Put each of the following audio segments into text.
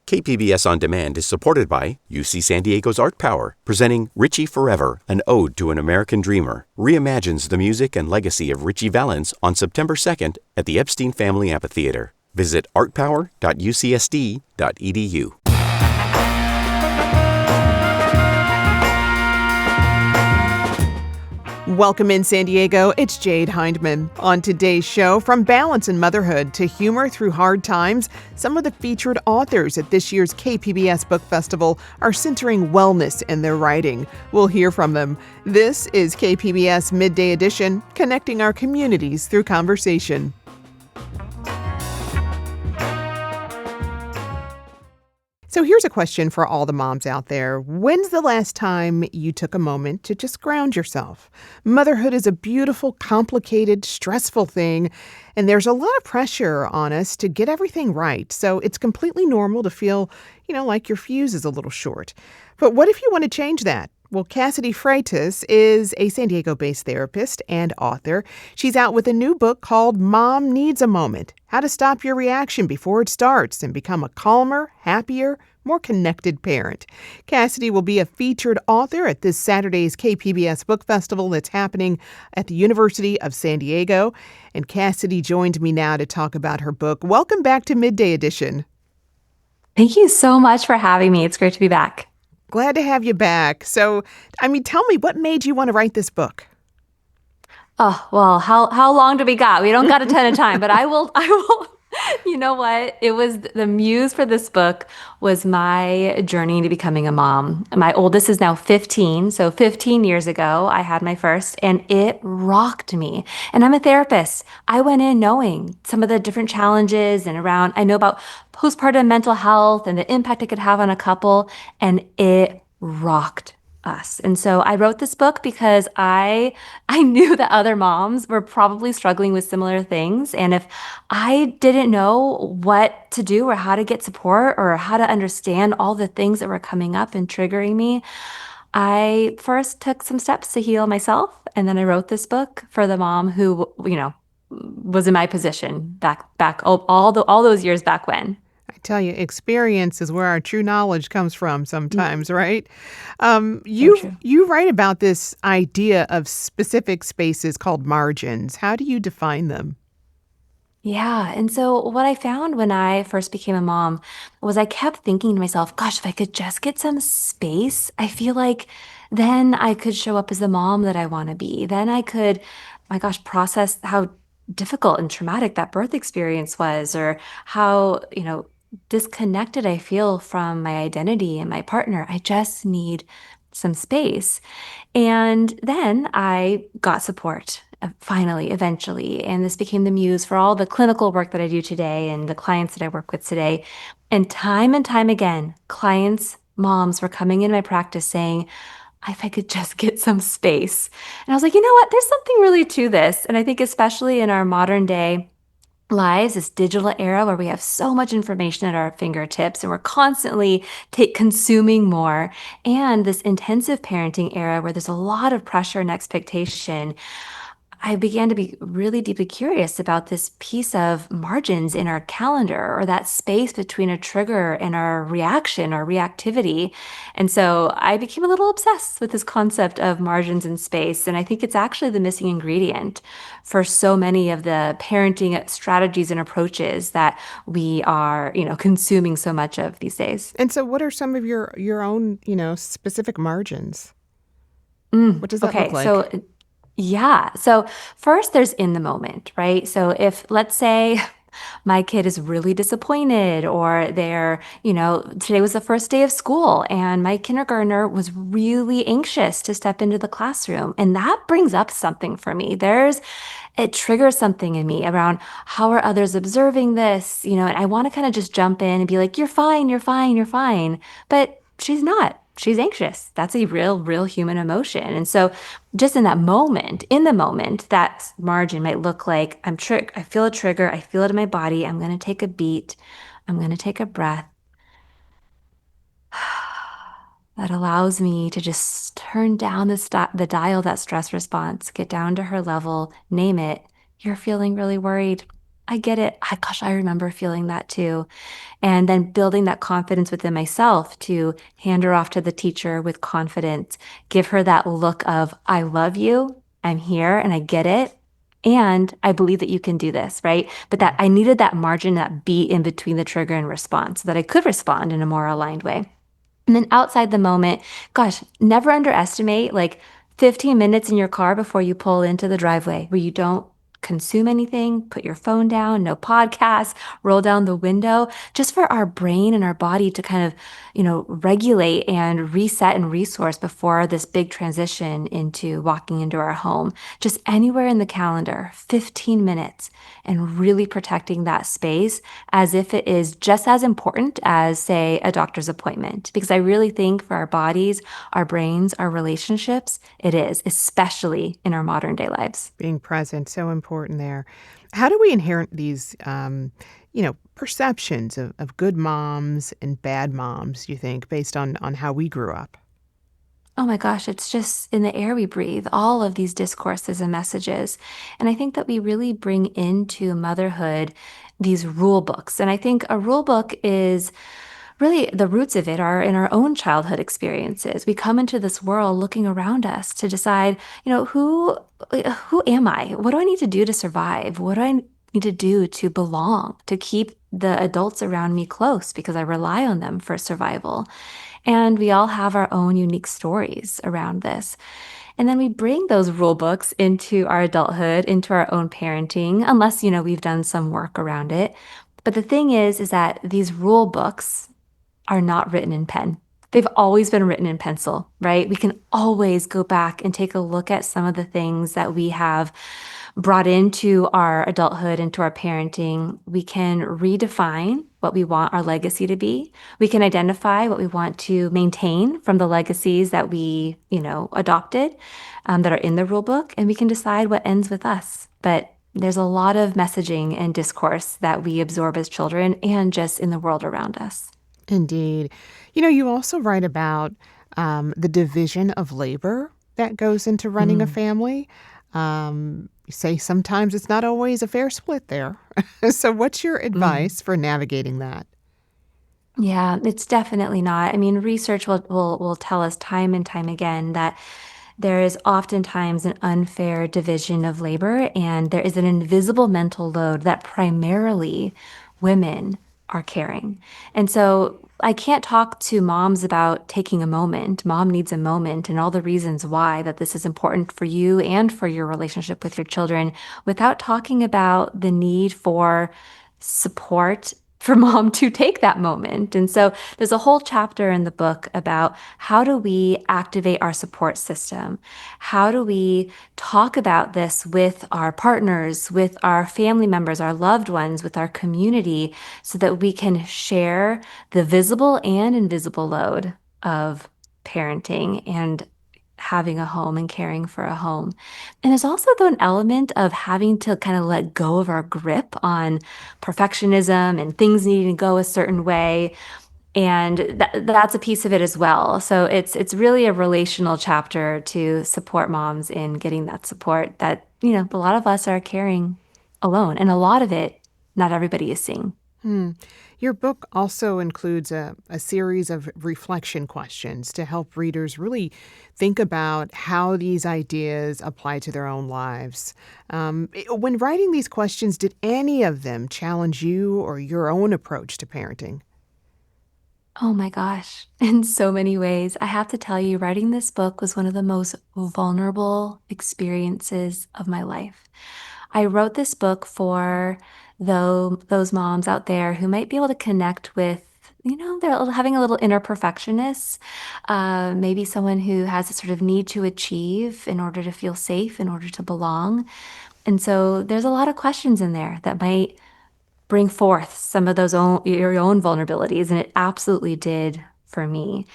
KPBS On Demand is supported by UC San Diego's Art Power, presenting Richie Forever, an ode to an American dreamer, reimagines the music and legacy of Richie Valens on September 2nd at the Epstein Family Amphitheater. Visit artpower.ucsd.edu. Welcome in San Diego, it's Jade Hindman. On today's show, from balance and motherhood to humor through hard times, some of the featured authors at this year's KPBS Book Festival are centering wellness in their writing. We'll hear from them. This is KPBS Midday Edition, connecting our communities through conversation. So here's a question for all the moms out there. When's the last time you took a moment to just ground yourself? Motherhood is a beautiful, complicated, stressful thing, and there's a lot of pressure on us to get everything right. So it's completely normal to feel, like your fuse is a little short. But what if you want to change that? Well, Cassidy Freitas is a San Diego-based therapist and author. She's out with a new book called Mom Needs a Moment: How to Stop Your Reaction Before It Starts and Become a Calmer, Happier, More Connected Parent. Cassidy will be a featured author at this Saturday's KPBS Book Festival that's happening at the University of San Diego. And Cassidy joined me now to talk about her book. Welcome back to Midday Edition. Thank you so much for having me. It's great to be back. Glad to have you back. So, tell me, what made you want to write this book? Oh, well, how long do we got? We don't got a ton of time, but I will. You know what? It was the muse for this book was my journey to becoming a mom. My oldest is now 15. So 15 years ago, I had my first, and it rocked me. And I'm a therapist. I went in knowing some of the different challenges I know about postpartum mental health and the impact it could have on a couple, and it rocked us. And so I wrote this book because I knew that other moms were probably struggling with similar things. And if I didn't know what to do or how to get support or how to understand all the things that were coming up and triggering me, I first took some steps to heal myself. And then I wrote this book for the mom who, was in my position back all those years back when. I tell you, experience is where our true knowledge comes from sometimes, right? You write about this idea of specific spaces called margins. How do you define them? Yeah. And so what I found when I first became a mom was I kept thinking to myself, gosh, if I could just get some space, I feel like then I could show up as the mom that I want to be. Then I could, my gosh, process how difficult and traumatic that birth experience was, or how, disconnected I feel from my identity and my partner. I just need some space. And then I got support finally, eventually. And this became the muse for all the clinical work that I do today and the clients that I work with today. And time again, clients, moms were coming in my practice saying, if I could just get some space. And I was like, you know what? There's something really to this. And I think especially in our modern day lives, this digital era where we have so much information at our fingertips and we're constantly consuming more, and this intensive parenting era where there's a lot of pressure and expectation, I began to be really deeply curious about this piece of margins in our calendar, or that space between a trigger and our reaction or reactivity. And so I became a little obsessed with this concept of margins in space. And I think it's actually the missing ingredient for so many of the parenting strategies and approaches that we are, consuming so much of these days. And so what are some of your own, specific margins? What does that look like? Yeah. So first there's in the moment, right? So if, let's say, my kid is really disappointed, or today was the first day of school and my kindergartner was really anxious to step into the classroom. And that brings up something for me. It triggers something in me around how are others observing this, and I want to kind of just jump in and be like, you're fine, you're fine, you're fine. But she's not. She's anxious. That's a real human emotion. And so just in the moment, that margin might look like I feel a trigger. I feel it in my body. I'm going to take a beat. I'm going to take a breath. That allows me to just turn down the dial, that stress response, get down to her level, name it. You're feeling really worried. I get it. Gosh, I remember feeling that too. And then building that confidence within myself to hand her off to the teacher with confidence, give her that look of, I love you, I'm here, and I get it. And I believe that you can do this, right? But that I needed that margin, that beat in between the trigger and response so that I could respond in a more aligned way. And then outside the moment, gosh, never underestimate like 15 minutes in your car before you pull into the driveway where you don't consume anything, put your phone down, no podcasts, roll down the window, just for our brain and our body to kind of, regulate and reset and resource before this big transition into walking into our home. Just anywhere in the calendar, 15 minutes, and really protecting that space as if it is just as important as, say, a doctor's appointment. Because I really think for our bodies, our brains, our relationships, it is, especially in our modern day lives. Being present, so important there. How do we inherit these, perceptions of good moms and bad moms, do you think, based on how we grew up? Oh my gosh, it's just in the air we breathe, all of these discourses and messages. And I think that we really bring into motherhood these rule books. And I think a rule book is really the roots of it are in our own childhood experiences. We come into this world looking around us to decide, who am I? What do I need to do to survive? What do I need to do to belong, to keep the adults around me close because I rely on them for survival? And we all have our own unique stories around this. And then we bring those rule books into our adulthood, into our own parenting, unless, we've done some work around it. But the thing is that these rule books are not written in pen. They've always been written in pencil, right? We can always go back and take a look at some of the things that we have brought into our adulthood, into our parenting. We can redefine what we want our legacy to be. We can identify what we want to maintain from the legacies that we, adopted, that are in the rule book, and we can decide what ends with us. But there's a lot of messaging and discourse that we absorb as children and just in the world around us. Indeed. You also write about the division of labor that goes into running a family. You say sometimes it's not always a fair split there. So what's your advice for navigating that? Yeah, it's definitely not. I mean, research will tell us time and time again that there is oftentimes an unfair division of labor, and there is an invisible mental load that primarily women are carrying. And so I can't talk to moms about taking a moment. Mom needs a moment and all the reasons why that this is important for you and for your relationship with your children without talking about the need for support for mom to take that moment. And so there's a whole chapter in the book about how do we activate our support system? How do we talk about this with our partners, with our family members, our loved ones, with our community, so that we can share the visible and invisible load of parenting and having a home and caring for a home. And there's also though an element of having to kind of let go of our grip on perfectionism and things needing to go a certain way. And that's a piece of it as well. So it's really a relational chapter to support moms in getting that support that, a lot of us are carrying alone. And a lot of it, not everybody is seeing. Your book also includes a series of reflection questions to help readers really think about how these ideas apply to their own lives. When writing these questions, did any of them challenge you or your own approach to parenting? Oh my gosh, in so many ways. I have to tell you, writing this book was one of the most vulnerable experiences of my life. I wrote this book for those moms out there who might be able to connect with, they're having a little inner perfectionist, maybe someone who has a sort of need to achieve in order to feel safe, in order to belong. And so there's a lot of questions in there that might bring forth some of your own vulnerabilities, and it absolutely did for me.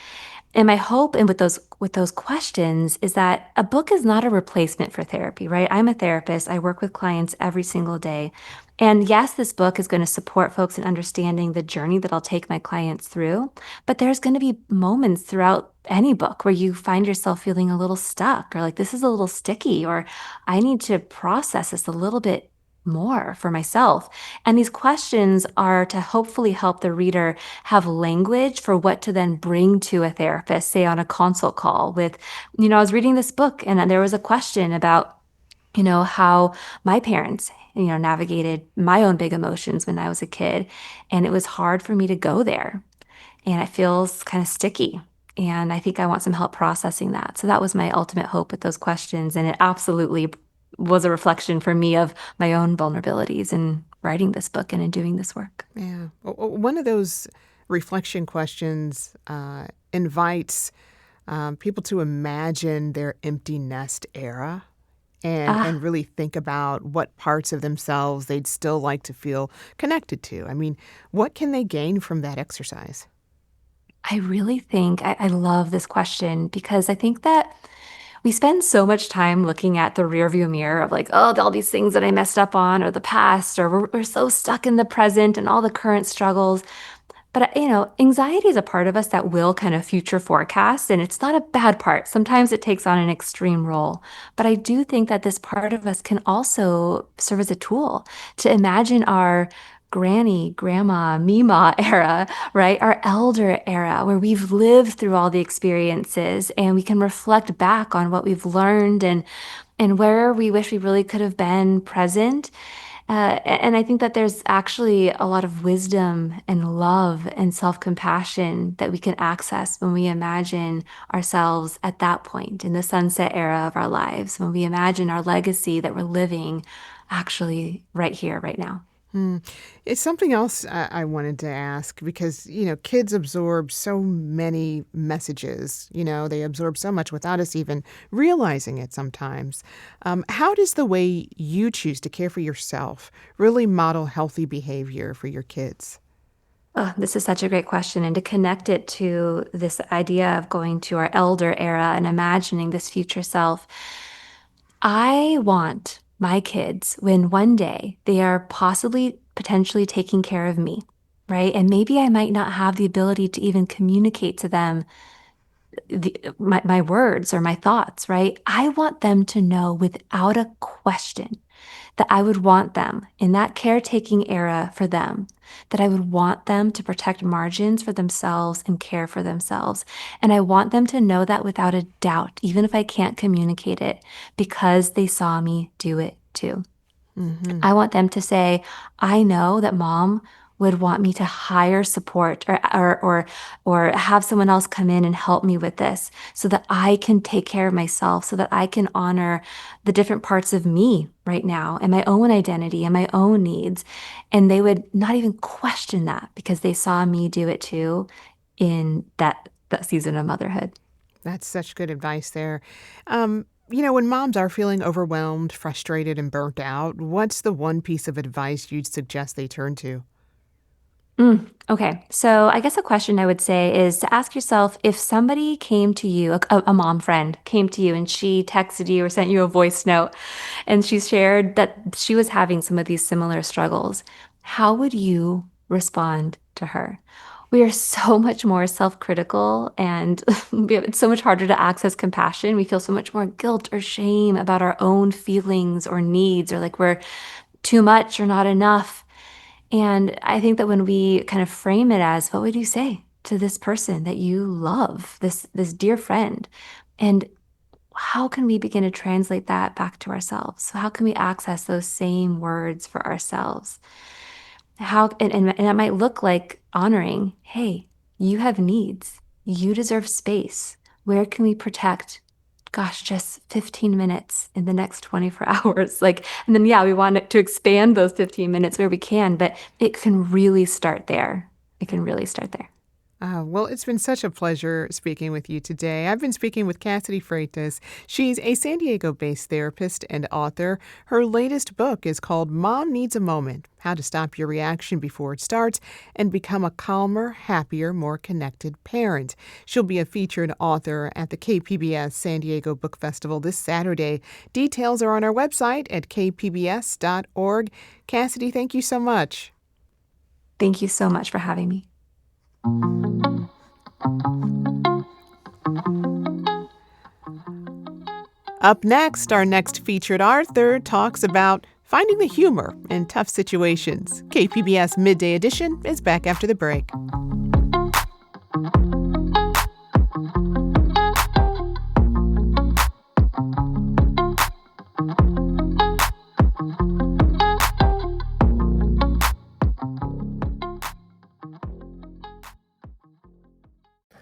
And my hope and with those questions is that a book is not a replacement for therapy, right? I'm a therapist. I work with clients every single day. And yes, this book is going to support folks in understanding the journey that I'll take my clients through, but there's going to be moments throughout any book where you find yourself feeling a little stuck or like this is a little sticky or I need to process this a little bit more for myself? And these questions are to hopefully help the reader have language for what to then bring to a therapist, say on a consult call with, I was reading this book and there was a question about, how my parents, navigated my own big emotions when I was a kid. And it was hard for me to go there. And it feels kind of sticky. And I think I want some help processing that. So that was my ultimate hope with those questions. And it absolutely was a reflection for me of my own vulnerabilities in writing this book and in doing this work. Yeah. One of those reflection questions invites people to imagine their empty nest era Ah, and really think about what parts of themselves they'd still like to feel connected to. I mean, what can they gain from that exercise? I really think I love this question because I think that we spend so much time looking at the rearview mirror of like, oh, all these things that I messed up on or the past, or we're so stuck in the present and all the current struggles. But, anxiety is a part of us that will kind of future forecast, and it's not a bad part. Sometimes it takes on an extreme role. But I do think that this part of us can also serve as a tool to imagine our granny, grandma, Mima era, right? Our elder era, where we've lived through all the experiences and we can reflect back on what we've learned and where we wish we really could have been present. And I think that there's actually a lot of wisdom and love and self-compassion that we can access when we imagine ourselves at that point in the sunset era of our lives, when we imagine our legacy that we're living actually right here, right now. Hmm. It's something else I wanted to ask because, kids absorb so many messages. They absorb so much without us even realizing it sometimes. How does the way you choose to care for yourself really model healthy behavior for your kids? Oh, this is such a great question. And to connect it to this idea of going to our elder era and imagining this future self, I want my kids when one day they are possibly potentially taking care of me, right? And maybe I might not have the ability to even communicate to them my words or my thoughts, right? I want them to know without a question that I would want them in that caretaking era for them, that I would want them to protect margins for themselves and care for themselves. And I want them to know that without a doubt, even if I can't communicate it, because they saw me do it too. Hmm. I want them to say, I know that mom would want me to hire support or have someone else come in and help me with this so that I can take care of myself, so that I can honor the different parts of me right now and my own identity and my own needs. And they would not even question that because they saw me do it too in that season of motherhood. That's such good advice there. When moms are feeling overwhelmed, frustrated, and burnt out, what's the one piece of advice you'd suggest they turn to? Okay. So I guess a question I would say is to ask yourself if somebody came to you, a mom friend came to you and she texted you or sent you a voice note and she shared that she was having some of these similar struggles, how would you respond to her? We are so much more self-critical and it's so much harder to access compassion. We feel so much more guilt or shame about our own feelings or needs or like we're too much or not enough. And I think that when we kind of frame it as, what would you say to this person that you love, this dear friend? And how can we begin to translate that back to ourselves? So how can we access those same words for ourselves? And it might look like honoring, hey, you have needs. You deserve space. Where can we protect? Gosh, just 15 minutes in the next 24 hours. Like, and then, yeah, we want it to expand those 15 minutes where we can, but it can really start there. It can really start there. Well, it's been such a pleasure speaking with you today. I've been speaking with Cassidy Freitas. She's a San Diego-based therapist and author. Her latest book is called Mom Needs a Moment: How to Stop Your Reaction Before It Starts and Become a Calmer, Happier, More Connected Parent. She'll be a featured author at the KPBS San Diego Book Festival this Saturday. Details are on our website at kpbs.org. Cassidy, thank you so much. Thank you so much for having me. Up next, our next featured author talks about finding the humor in tough situations. KPBS Midday Edition is back after the break.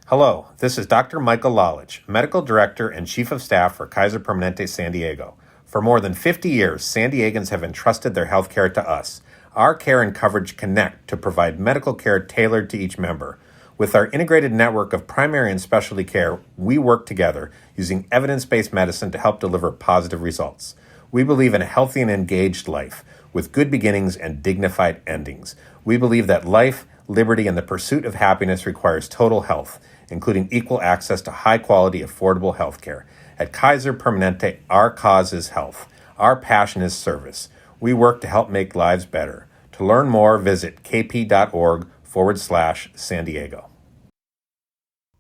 Hello, this is Dr. Michael Lalich, Medical Director and Chief of Staff for Kaiser Permanente San Diego. For more than 50 years, San Diegans have entrusted their health care to us. Our care and coverage connect to provide medical care tailored to each member. With our integrated network of primary and specialty care, we work together using evidence-based medicine to help deliver positive results. We believe in a healthy and engaged life with good beginnings and dignified endings. We believe that life, liberty, and the pursuit of happiness requires total health, including equal access to high-quality, affordable health care. At Kaiser Permanente, our cause is health. Our passion is service. We work to help make lives better. To learn more, visit kp.org/San Diego.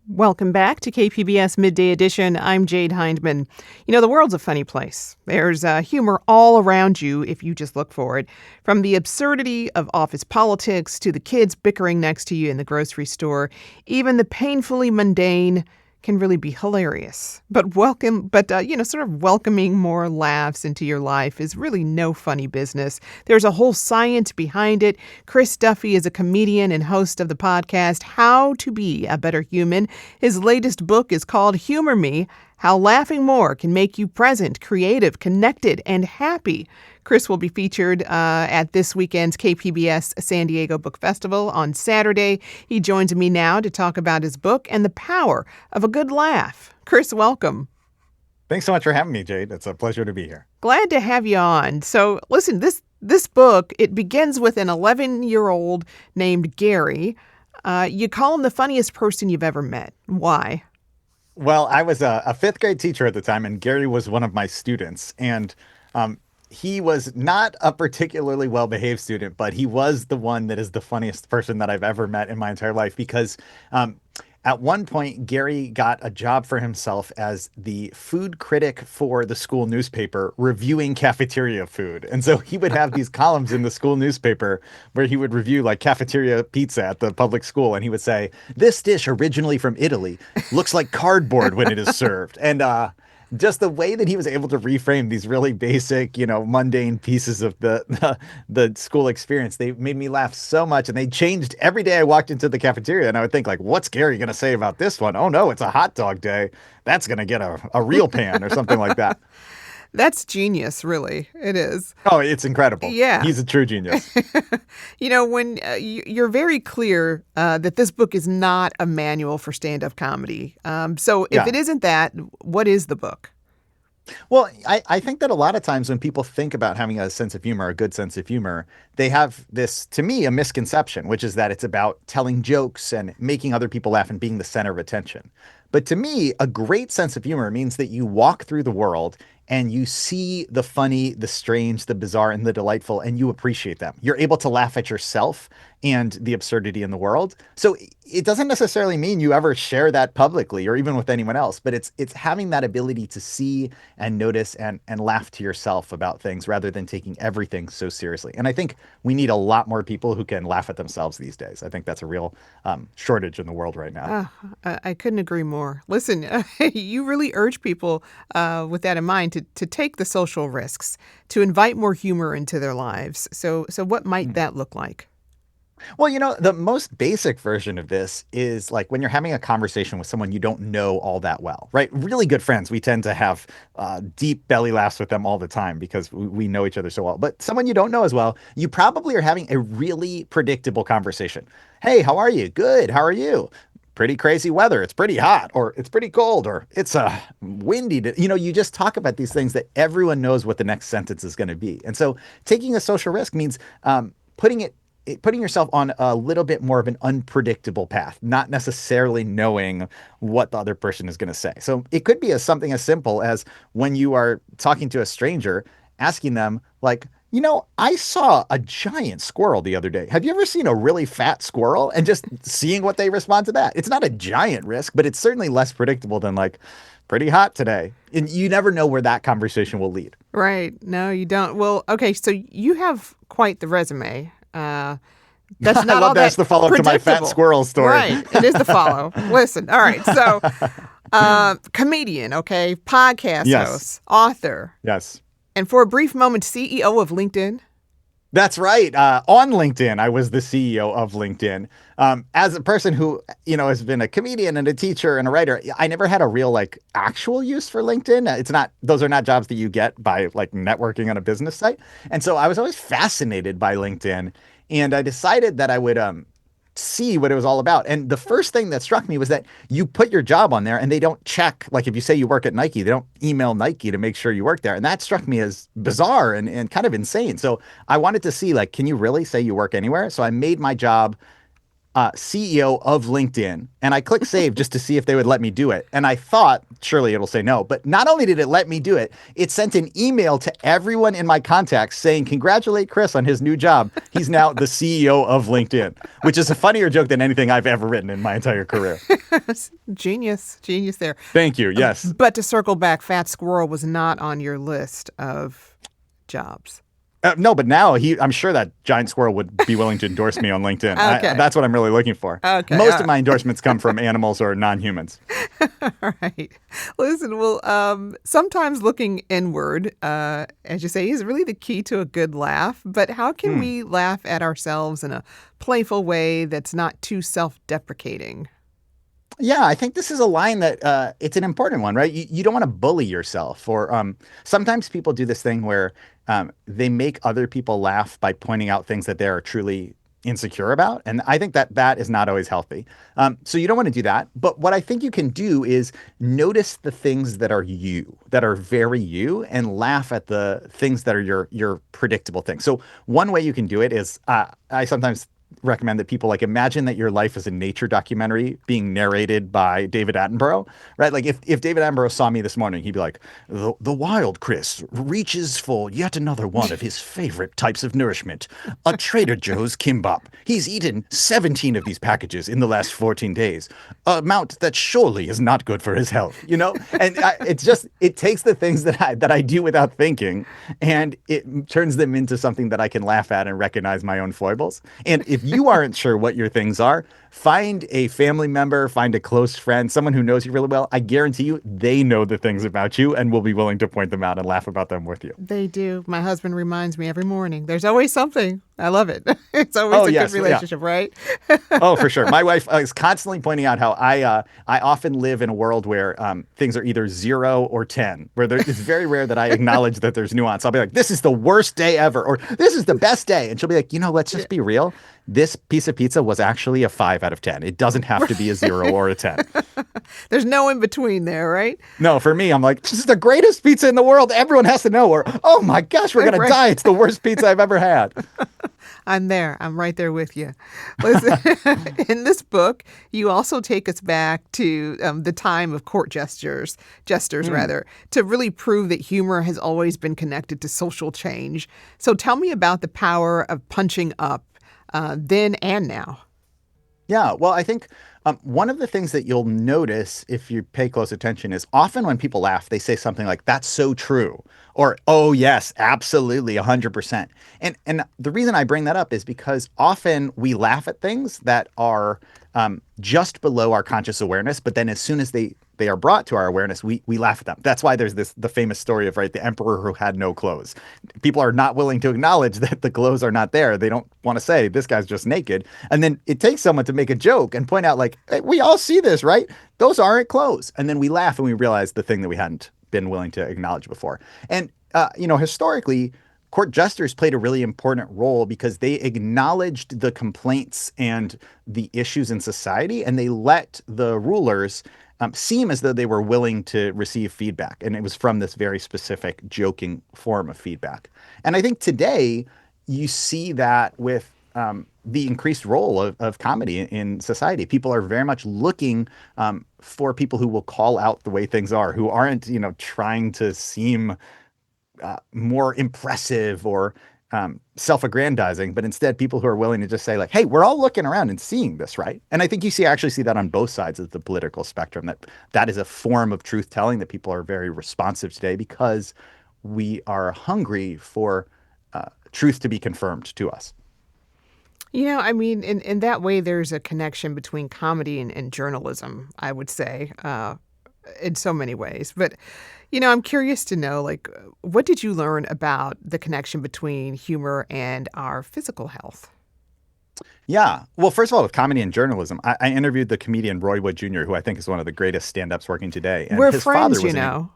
Welcome back to KPBS Midday Edition. I'm Jade Hindman. You know, the world's a funny place. There's humor all around you if you just look for it. From the absurdity of office politics to the kids bickering next to you in the grocery store, even the painfully mundane can really be hilarious. But sort of welcoming more laughs into your life is really no funny business. There's a whole science behind it. Chris Duffy is a comedian and host of the podcast How to Be a Better Human. His latest book is called Humor Me: How Laughing More Can Make You Present, Creative, Connected, and Happy. Chris will be featured at this weekend's KPBS San Diego Book Festival on Saturday. He joins me now to talk about his book and the power of a good laugh. Chris, welcome. Thanks so much for having me, Jade. It's a pleasure to be here. Glad to have you on. So listen, this book, it begins with an 11-year-old named Gary. You call him the funniest person you've ever met. Why? Well, I was a fifth grade teacher at the time, and Gary was one of my students. And he was not a particularly well-behaved student, but he was the one that is the funniest person that I've ever met in my entire life because at one point, Gary got a job for himself as the food critic for the school newspaper, reviewing cafeteria food. And so he would have these columns in the school newspaper where he would review like cafeteria pizza at the public school. And he would say, "This dish originally from Italy looks like cardboard when it is served." And just the way that he was able to reframe these really basic, mundane pieces of the school experience, they made me laugh so much. And they changed every day I walked into the cafeteria. And I would think, like, what's Gary going to say about this one? Oh, no, it's a hot dog day. That's going to get a real pan or something like that. That's genius, really. It is. Oh, it's incredible. Yeah. He's a true genius. When you're very clear that this book is not a manual for stand-up comedy. So if it isn't that, what is the book? Well, I think that a lot of times when people think about having a sense of humor, a good sense of humor, they have this, to me, a misconception, which is that it's about telling jokes and making other people laugh and being the center of attention. But to me, a great sense of humor means that you walk through the world and you see the funny, the strange, the bizarre, and the delightful, and you appreciate them. You're able to laugh at yourself and the absurdity in the world. So it doesn't necessarily mean you ever share that publicly or even with anyone else, but it's having that ability to see and notice and laugh to yourself about things rather than taking everything so seriously. And I think we need a lot more people who can laugh at themselves these days. I think that's a real shortage in the world right now. I couldn't agree more. Listen, you really urge people with that in mind to take the social risks, to invite more humor into their lives. So what might that look like? Well, the most basic version of this is like when you're having a conversation with someone you don't know all that well, right? Really good friends, we tend to have deep belly laughs with them all the time because we know each other so well. But someone you don't know as well, you probably are having a really predictable conversation. Hey, how are you? Good. How are you? Pretty crazy weather. It's pretty hot, or it's pretty cold, or it's windy. You just talk about these things that everyone knows what the next sentence is going to be. And so taking a social risk means putting yourself on a little bit more of an unpredictable path, not necessarily knowing what the other person is going to say. So it could be something as simple as when you are talking to a stranger, asking them like, I saw a giant squirrel the other day. Have you ever seen a really fat squirrel and just seeing what they respond to that? It's not a giant risk, but it's certainly less predictable than like pretty hot today. And you never know where that conversation will lead. Right. No, you don't. Well, okay, so you have quite the resume. That's I not love all that's that the follow-up to my fat predictable. squirrel story. Right. It is the follow. Listen. All right. So, comedian, okay, podcast Yes. host, author, Yes. and for a brief moment, CEO of LinkedIn. That's right. On LinkedIn, I was the CEO of LinkedIn. As a person who, has been a comedian and a teacher and a writer, I never had a real like actual use for LinkedIn. Those are not jobs that you get by like networking on a business site. And so I was always fascinated by LinkedIn. And I decided that I would see what it was all about. And the first thing that struck me was that you put your job on there and they don't check. Like if you say you work at Nike, they don't email Nike to make sure you work there. And that struck me as bizarre and kind of insane. So I wanted to see, like, can you really say you work anywhere? So I made my job CEO of LinkedIn, and I clicked save just to see if they would let me do it. And I thought, surely it'll say no. But not only did it let me do it, it sent an email to everyone in my contacts saying, congratulate Chris on his new job. He's now the CEO of LinkedIn, which is a funnier joke than anything I've ever written in my entire career. Genius there. Thank you. Yes. But to circle back, fat squirrel was not on your list of jobs. No, but now I'm sure that giant squirrel would be willing to endorse me on LinkedIn. Okay. That's what I'm really looking for. Okay. Most of my endorsements come from animals or non-humans. All right. Listen, well, sometimes looking inward, as you say, is really the key to a good laugh. But how can we laugh at ourselves in a playful way that's not too self-deprecating? Yeah, I think this is a line that it's an important one, right? You don't want to bully yourself. Or sometimes people do this thing where they make other people laugh by pointing out things that they're truly insecure about. And I think that is not always healthy. So you don't want to do that. But what I think you can do is notice the things that are you, that are very you, and laugh at the things that are your predictable things. So one way you can do it is I sometimes recommend that people like imagine that your life is a nature documentary being narrated by David Attenborough, right? Like if David Attenborough saw me this morning, he'd be like, the wild Chris reaches for yet another one of his favorite types of nourishment, a Trader Joe's kimbap. He's eaten 17 of these packages in the last 14 days, a amount that surely is not good for his health, And it takes the things that I do without thinking, and it turns them into something that I can laugh at and recognize my own foibles. And if you aren't sure what your things are, find a family member, find a close friend, someone who knows you really well. I guarantee you they know the things about you and will be willing to point them out and laugh about them with you. They do. My husband reminds me every morning. There's always something. I love it. It's always good relationship, right? Oh, for sure. My wife is constantly pointing out how I often live in a world where things are either 0 or 10, where it's very rare that I acknowledge that there's nuance. I'll be like, this is the worst day ever, or this is the best day. And she'll be like, let's just be real. This piece of pizza was actually a 5 out of 10. It doesn't have to be a 0 or a 10. There's no in between there, right? No, for me, I'm like, this is the greatest pizza in the world. Everyone has to know. Or, oh my gosh, we're going to die. It's the worst pizza I've ever had. I'm there. I'm right there with you. Listen, in this book, you also take us back to the time of court jesters rather, to really prove that humor has always been connected to social change. So tell me about the power of punching up then and now. Yeah, well, I think one of the things that you'll notice if you pay close attention is often when people laugh, they say something like, that's so true, or, oh, yes, absolutely, 100%. And the reason I bring that up is because often we laugh at things that are just below our conscious awareness, but then as soon as they are brought to our awareness, we laugh at them. That's why there's the famous story of, right, the emperor who had no clothes. People are not willing to acknowledge that the clothes are not there. They don't want to say, this guy's just naked. And then it takes someone to make a joke and point out, like, hey, we all see this, right? Those aren't clothes. And then we laugh and we realize the thing that we hadn't been willing to acknowledge before. And, historically, court jesters played a really important role because they acknowledged the complaints and the issues in society, and they let the rulers seem as though they were willing to receive feedback. And it was from this very specific joking form of feedback. And I think today you see that with the increased role of comedy in society. People are very much looking for people who will call out the way things are, who aren't, trying to seem more impressive or self-aggrandizing, but instead people who are willing to just say like, hey, we're all looking around and seeing this, right? And I think actually see that on both sides of the political spectrum, that is a form of truth telling that people are very responsive today because we are hungry for truth to be confirmed to us. I mean, in that way, there's a connection between comedy and journalism, I would say, in so many ways. But, I'm curious to know, like, what did you learn about the connection between humor and our physical health? Yeah. Well, first of all, with comedy and journalism, I interviewed the comedian Roy Wood Jr., who I think is one of the greatest stand-ups working today. And We're his friends, father was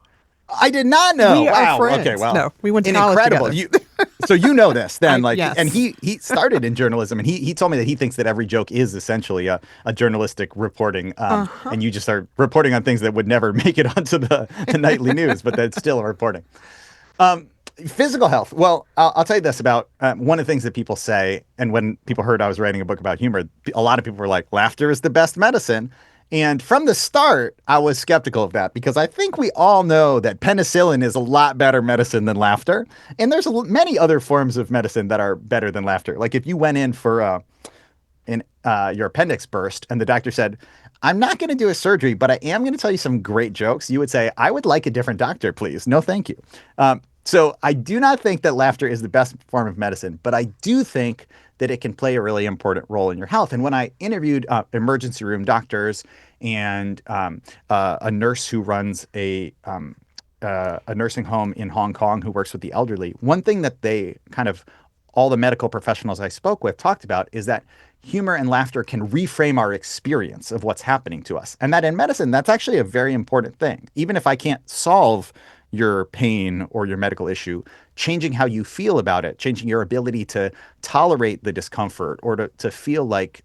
I did not know. We are Wow. friends. Okay. Well, No, we went to an college incredible. together. So you know this then, Yes. and he started in journalism, and he told me that he thinks that every joke is essentially a journalistic reporting, and you just are reporting on things that would never make it onto the nightly news, but that's still a reporting. Physical health. Well, I'll tell you this about one of the things that people say, and when people heard I was writing a book about humor, a lot of people were like, laughter is the best medicine. And from the start, I was skeptical of that because I think we all know that penicillin is a lot better medicine than laughter. And there's many other forms of medicine that are better than laughter. Like if you went in for your appendix burst and the doctor said, I'm not going to do a surgery, but I am going to tell you some great jokes. You would say, I would like a different doctor, please. No, thank you. So I do not think that laughter is the best form of medicine, but I do think that it can play a really important role in your health. And when I interviewed emergency room doctors and a nurse who runs a nursing home in Hong Kong who works with the elderly, one thing that all the medical professionals I spoke with talked about is that humor and laughter can reframe our experience of what's happening to us. And that in medicine, that's actually a very important thing. Even if I can't solve your pain or your medical issue, changing how you feel about it, changing your ability to tolerate the discomfort or to feel like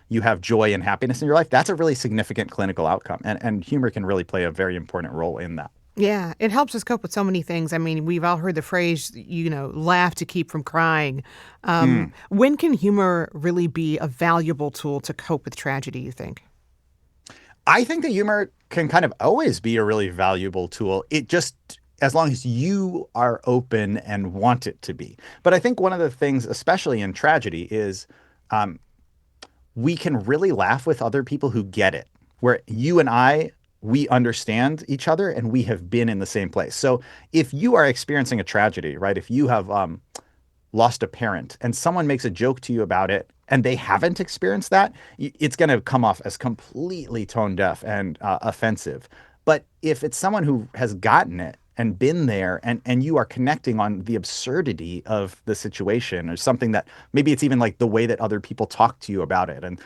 you have joy and happiness in your life, that's a really significant clinical outcome. And humor can really play a very important role in that. Yeah, it helps us cope with so many things. I mean, we've all heard the phrase, laugh to keep from crying. When can humor really be a valuable tool to cope with tragedy, you think? I think that humor can kind of always be a really valuable tool. It just, as long as you are open and want it to be. But I think one of the things, especially in tragedy, is we can really laugh with other people who get it, where you and I, we understand each other and we have been in the same place. So if you are experiencing a tragedy, right, if you have lost a parent and someone makes a joke to you about it and they haven't experienced that, it's going to come off as completely tone deaf and offensive. But if it's someone who has gotten it and been there and you are connecting on the absurdity of the situation or something that maybe it's even like the way that other people talk to you about it. And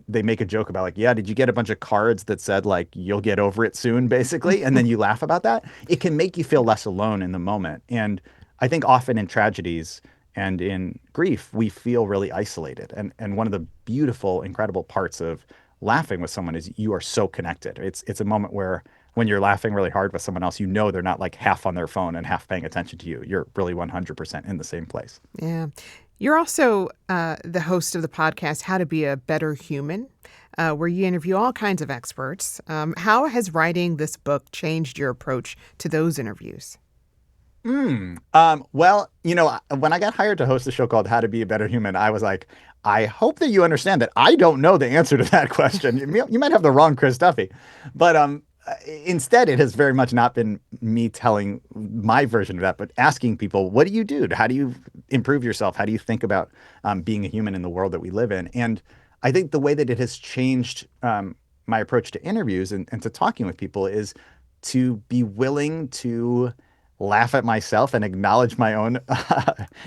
they make a joke about like, yeah, did you get a bunch of cards that said like, you'll get over it soon, basically? And then you laugh about that. It can make you feel less alone in the moment. And I think often in tragedies and in grief, we feel really isolated. And one of the beautiful, incredible parts of laughing with someone is you are so connected. It's a moment where when you're laughing really hard with someone else, they're not like half on their phone and half paying attention to you. You're really 100% in the same place. Yeah. You're also the host of the podcast, How to Be a Better Human, where you interview all kinds of experts. How has writing this book changed your approach to those interviews? Well, when I got hired to host a show called How to Be a Better Human, I was like, I hope that you understand that I don't know the answer to that question. You might have the wrong Chris Duffy, but instead, it has very much not been me telling my version of that, but asking people, what do you do? How do you improve yourself? How do you think about being a human in the world that we live in? And I think the way that it has changed my approach to interviews and to talking with people is to be willing to laugh at myself and acknowledge my own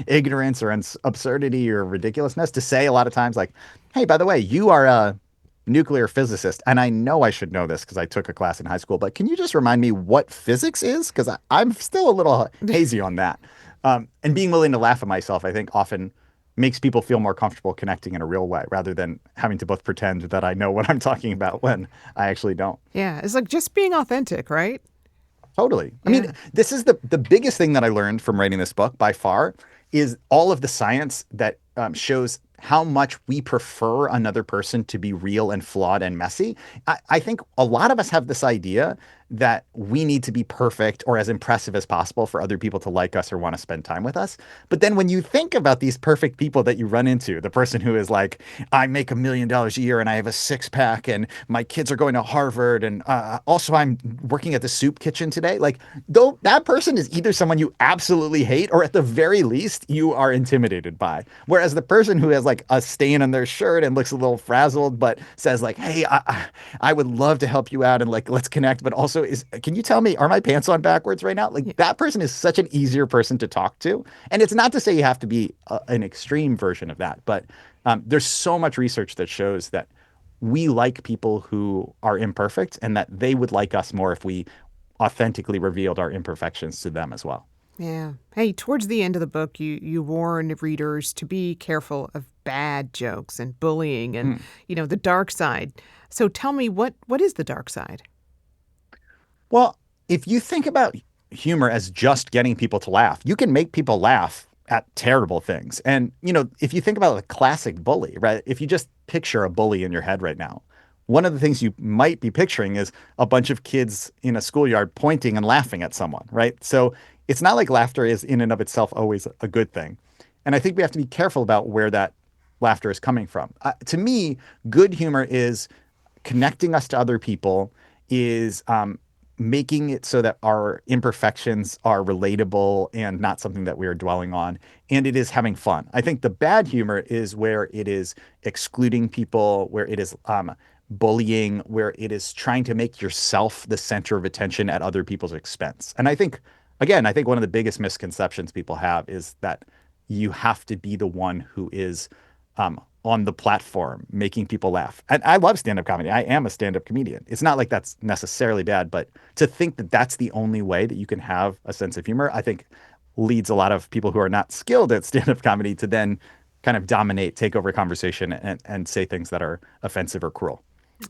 ignorance or absurdity or ridiculousness, to say a lot of times like, hey, by the way, you are a nuclear physicist, and I know I should know this because I took a class in high school, but can you just remind me what physics is? Because I'm still a little hazy on that. And being willing to laugh at myself, I think, often makes people feel more comfortable connecting in a real way rather than having to both pretend that I know what I'm talking about when I actually don't. Yeah, it's like just being authentic, right? Totally. I mean, this is the biggest thing that I learned from writing this book by far is all of the science that shows how much we prefer another person to be real and flawed and messy. I think a lot of us have this idea that we need to be perfect or as impressive as possible for other people to like us or want to spend time with us. But then when you think about these perfect people that you run into, the person who is like, I make $1 million a year and I have a six-pack and my kids are going to Harvard and also I'm working at the soup kitchen today. Like, though that person is either someone you absolutely hate or at the very least you are intimidated by. Whereas the person who has like a stain on their shirt and looks a little frazzled but says like, hey, I would love to help you out and like, let's connect, but also can you tell me, are my pants on backwards right now? Like that person is such an easier person to talk to. And it's not to say you have to be an extreme version of that, but there's so much research that shows that we like people who are imperfect and that they would like us more if we authentically revealed our imperfections to them as well. Yeah. Hey, towards the end of the book, you warn readers to be careful of bad jokes and bullying and, the dark side. So tell me, what is the dark side? Well, if you think about humor as just getting people to laugh, you can make people laugh at terrible things. And, if you think about the classic bully, right? If you just picture a bully in your head right now, one of the things you might be picturing is a bunch of kids in a schoolyard pointing and laughing at someone, right? So it's not like laughter is in and of itself always a good thing. And I think we have to be careful about where that laughter is coming from. To me, good humor is connecting us to other people, is making it so that our imperfections are relatable and not something that we are dwelling on. And it is having fun. I think the bad humor is where it is excluding people, where it is bullying, where it is trying to make yourself the center of attention at other people's expense. And I think one of the biggest misconceptions people have is that you have to be the one who is on the platform making people laugh. And I love stand-up comedy. I am a stand-up comedian. It's not like that's necessarily bad, but to think that that's the only way that you can have a sense of humor, I think leads a lot of people who are not skilled at stand-up comedy to then kind of dominate, take over conversation and say things that are offensive or cruel.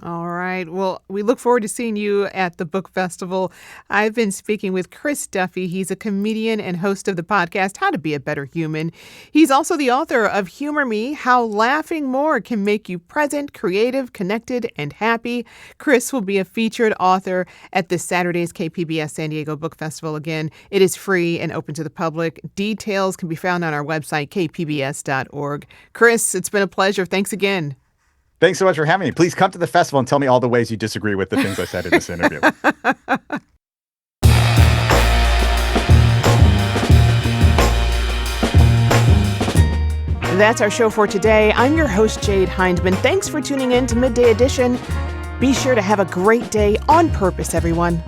All right. Well, we look forward to seeing you at the book festival. I've been speaking with Chris Duffy. He's a comedian and host of the podcast, How to Be a Better Human. He's also the author of Humor Me, How Laughing More Can Make You Present, Creative, Connected, and Happy. Chris will be a featured author at this Saturday's KPBS San Diego Book Festival. Again, it is free and open to the public. Details can be found on our website, kpbs.org. Chris, it's been a pleasure. Thanks again. Thanks so much for having me. Please come to the festival and tell me all the ways you disagree with the things I said in this interview. That's our show for today. I'm your host, Jade Hindman. Thanks for tuning in to Midday Edition. Be sure to have a great day on purpose, everyone.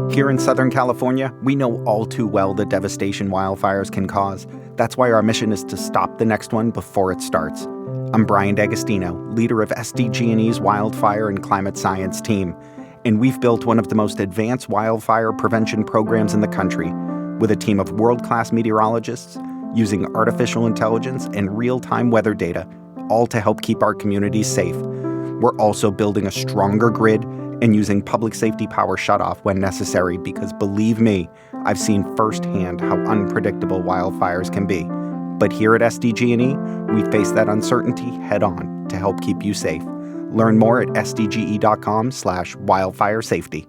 Here in Southern California, we know all too well the devastation wildfires can cause. That's why our mission is to stop the next one before it starts. I'm Brian D'Agostino, leader of SDG&E's Wildfire and Climate Science team, and we've built one of the most advanced wildfire prevention programs in the country with a team of world-class meteorologists using artificial intelligence and real-time weather data, all to help keep our communities safe. We're also building a stronger grid and using public safety power shutoff when necessary because, believe me, I've seen firsthand how unpredictable wildfires can be. But here at SDG&E, we face that uncertainty head-on to help keep you safe. Learn more at sdge.com/wildfire safety.